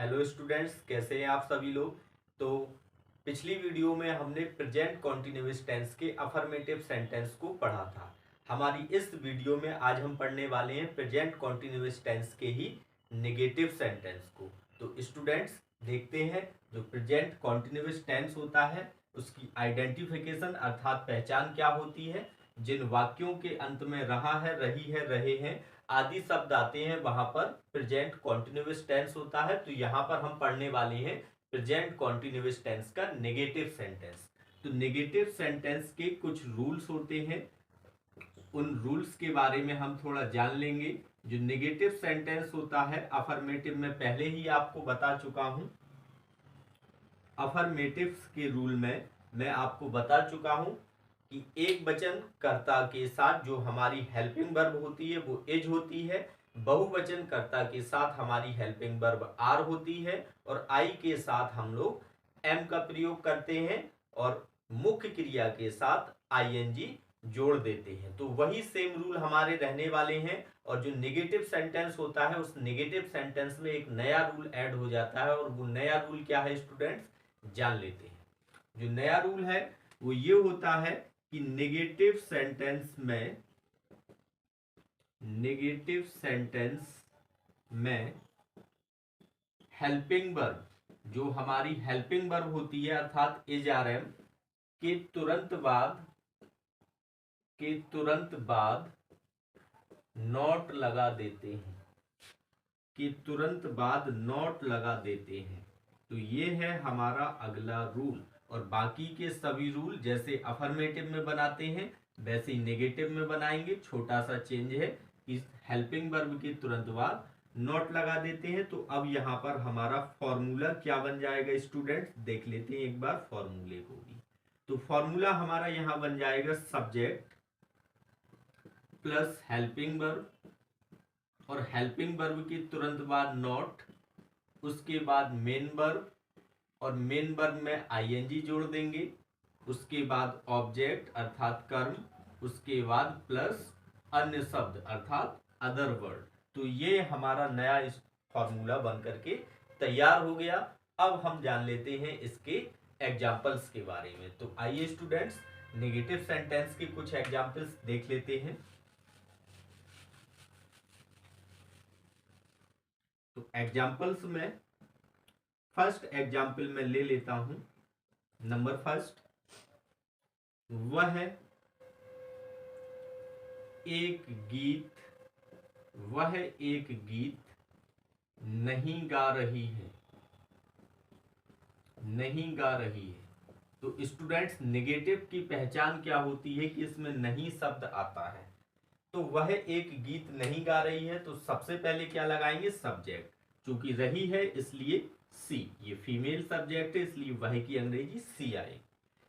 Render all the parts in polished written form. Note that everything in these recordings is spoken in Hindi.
हेलो स्टूडेंट्स, कैसे हैं आप सभी लोग। तो पिछली वीडियो में हमने प्रेजेंट कॉन्टिन्यूअस टेंस के अफर्मेटिव सेंटेंस को पढ़ा था। हमारी इस वीडियो में आज हम पढ़ने वाले हैं प्रेजेंट कॉन्टिन्यूअस टेंस के ही नेगेटिव सेंटेंस को। तो स्टूडेंट्स देखते हैं, जो प्रेजेंट कॉन्टिन्यूअस टेंस होता है उसकी आइडेंटिफिकेशन अर्थात पहचान क्या होती है। जिन वाक्यों के अंत में रहा है, रही है, रहे हैं आदि शब्द आते हैं वहां पर प्रेजेंट कॉन्टिन्यूअस टेंस होता है। तो यहाँ पर हम पढ़ने वाले हैं प्रेजेंट कॉन्टिन्यूअस टेंस का नेगेटिव सेंटेंस। तो नेगेटिव सेंटेंस के कुछ रूल्स होते हैं, उन रूल्स के बारे में हम थोड़ा जान लेंगे। जो नेगेटिव सेंटेंस होता है अफर्मेटिव में पहले ही आपको बता चुका हूं। अफर्मेटिव्स के रूल में मैं आपको बता चुका हूं कि एक वचन कर्ता के साथ जो हमारी हेल्पिंग वर्ब होती है वो इज होती है। बहुवचन कर्ता के साथ हमारी हेल्पिंग वर्ब आर होती है और आई के साथ हम लोग एम का प्रयोग करते हैं और मुख्य क्रिया के साथ आईएनजी जोड़ देते हैं। तो वही सेम रूल हमारे रहने वाले हैं। और जो नेगेटिव सेंटेंस होता है उस नेगेटिव सेंटेंस में एक नया रूल ऐड हो जाता है और वो नया रूल क्या है स्टूडेंट्स, जान लेते हैं। जो नया रूल है वो ये होता है कि नेगेटिव सेंटेंस में हेल्पिंग वर्ब, जो हमारी हेल्पिंग वर्ब होती है अर्थात इज आर एम के तुरंत बाद नॉट लगा देते हैं, तो ये है हमारा अगला रूल। और बाकी के सभी रूल जैसे अफर्मेटिव में बनाते हैं वैसे ही नेगेटिव में बनाएंगे। छोटा सा चेंज है कि हेल्पिंग वर्ब के तुरंत बाद नॉट लगा देते हैं। तो अब यहाँ पर हमारा फॉर्मूला क्या बन जाएगा स्टूडेंट्स, देख लेते हैं एक बार फॉर्मूले को भी। तो फॉर्मूला हमारा यहाँ बन जाएगा सब्जेक्ट प्लस हेल्पिंग वर्ब, और हेल्पिंग वर्ब के तुरंत बाद नॉट, उसके बाद मेन वर्ब और मेन वर्ब में आईएनजी जोड़ देंगे, उसके बाद ऑब्जेक्ट अर्थात कर्म, उसके बाद प्लस अन्य शब्द अर्थात अदर वर्ड। तो ये हमारा नया इस फॉर्मूला बन करके तैयार हो गया। अब हम जान लेते हैं इसके एग्जाम्पल्स के बारे में। तो आइए स्टूडेंट्स नेगेटिव सेंटेंस के कुछ एग्जाम्पल्स देख लेते हैं। तो एग्जाम्पल्स में फर्स्ट एग्जाम्पल में ले लेता हूं। नंबर फर्स्ट, वह एक गीत नहीं गा रही है। तो स्टूडेंट्स नेगेटिव की पहचान क्या होती है कि इसमें नहीं शब्द आता है। तो वह एक गीत नहीं गा रही है, तो सबसे पहले क्या लगाएंगे, सब्जेक्ट। चूंकि रही है इसलिए सी, ये फीमेल सब्जेक्ट है इसलिए वह की अंग्रेजी सी आएगी।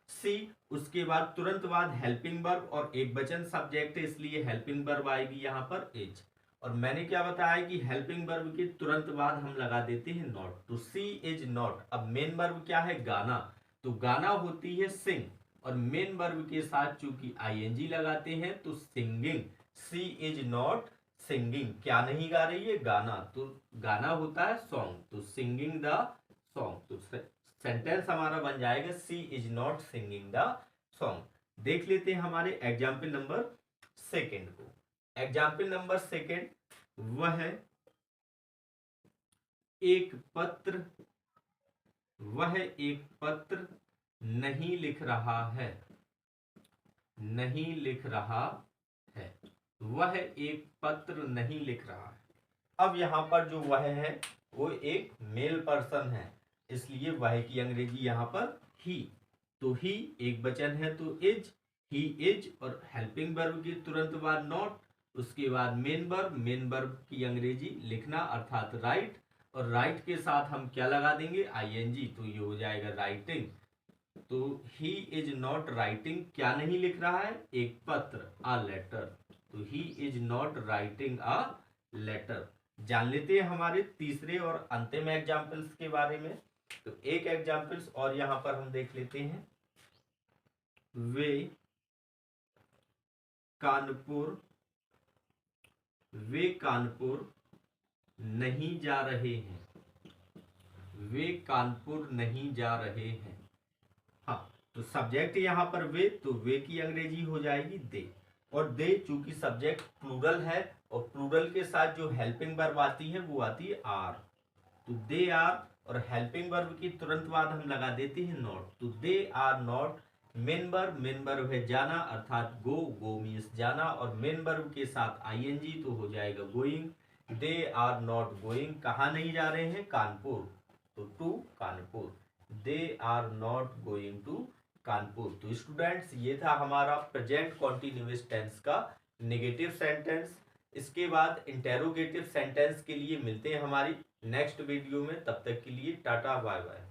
सी, उसके बाद तुरंत बाद हेल्पिंग वर्ब और एक वचन सब्जेक्ट है इसलिए हेल्पिंग वर्ब आएगी यहाँ पर इज। और मैंने क्या बताया कि हेल्पिंग वर्ब के तुरंत बाद हम लगा देते हैं नॉट, तो सी इज नॉट। अब मेन वर्ब क्या है, गाना, तो गाना होती है सिंग और मेन वर्ब के साथ चूंकि आईएनजी लगाते हैं तो singing. She is not singing, क्या नहीं गा रही है, गाना। तो गाना होता है सॉन्ग, तो सिंगिंग द सॉन्ग। तो सेंटेंस हमारा बन जाएगा she is not singing the song. देख लेते हैं हमारे एग्जाम्पल नंबर सेकेंड को। एग्जाम्पल नंबर सेकेंड, वह एक पत्र नहीं लिख रहा है। वह एक पत्र नहीं लिख रहा है। अब यहाँ पर जो वह है वो एक मेल पर्सन है इसलिए वह की अंग्रेजी यहाँ पर ही। तो ही एक वचन है तो इज, ही इज, और हेल्पिंग वर्ब के तुरंत बाद नॉट, उसके बाद मेन वर्ब की अंग्रेजी लिखना अर्थात राइट, और राइट के साथ हम क्या लगा देंगे, आईएनजी, तो ये हो जाएगा राइटिंग। तो ही इज नॉट राइटिंग, क्या नहीं लिख रहा है, एक पत्र, अ लेटर। तो he is not writing a letter. जान लेते हैं हमारे तीसरे और अंतिम एग्जाम्पल्स के बारे में। तो एक एग्जाम्पल्स और यहां पर हम देख लेते हैं। वे कानपुर नहीं जा रहे हैं। वे कानपुर नहीं जा रहे हैं। हाँ, तो सब्जेक्ट यहाँ पर वे, तो वे की अंग्रेजी हो जाएगी दे। और दे चूंकि सब्जेक्ट प्लूरल है और प्लूरल के साथ जो हेल्पिंग वर्ब आती है वो आती है आर, तो दे आर, और हेल्पिंग वर्ब की तुरंत बाद हम लगा देते हैं नॉट, तो they are not. Main verb है जाना अर्थात गो, गो मीन्स जाना, और मेन वर्ब के साथ आईएनजी तो हो जाएगा going. They are not going, कहाँ नहीं जा रहे हैं, कानपुर, तो to Kanpur. They are not going to Kanpur. तो स्टूडेंट्स ये था हमारा प्रेजेंट कॉन्टिन्यूअस टेंस का नेगेटिव सेंटेंस। इसके बाद इंटेरोगेटिव सेंटेंस के लिए मिलते हैं हमारी नेक्स्ट वीडियो में। तब तक के लिए टाटा बाय बाय।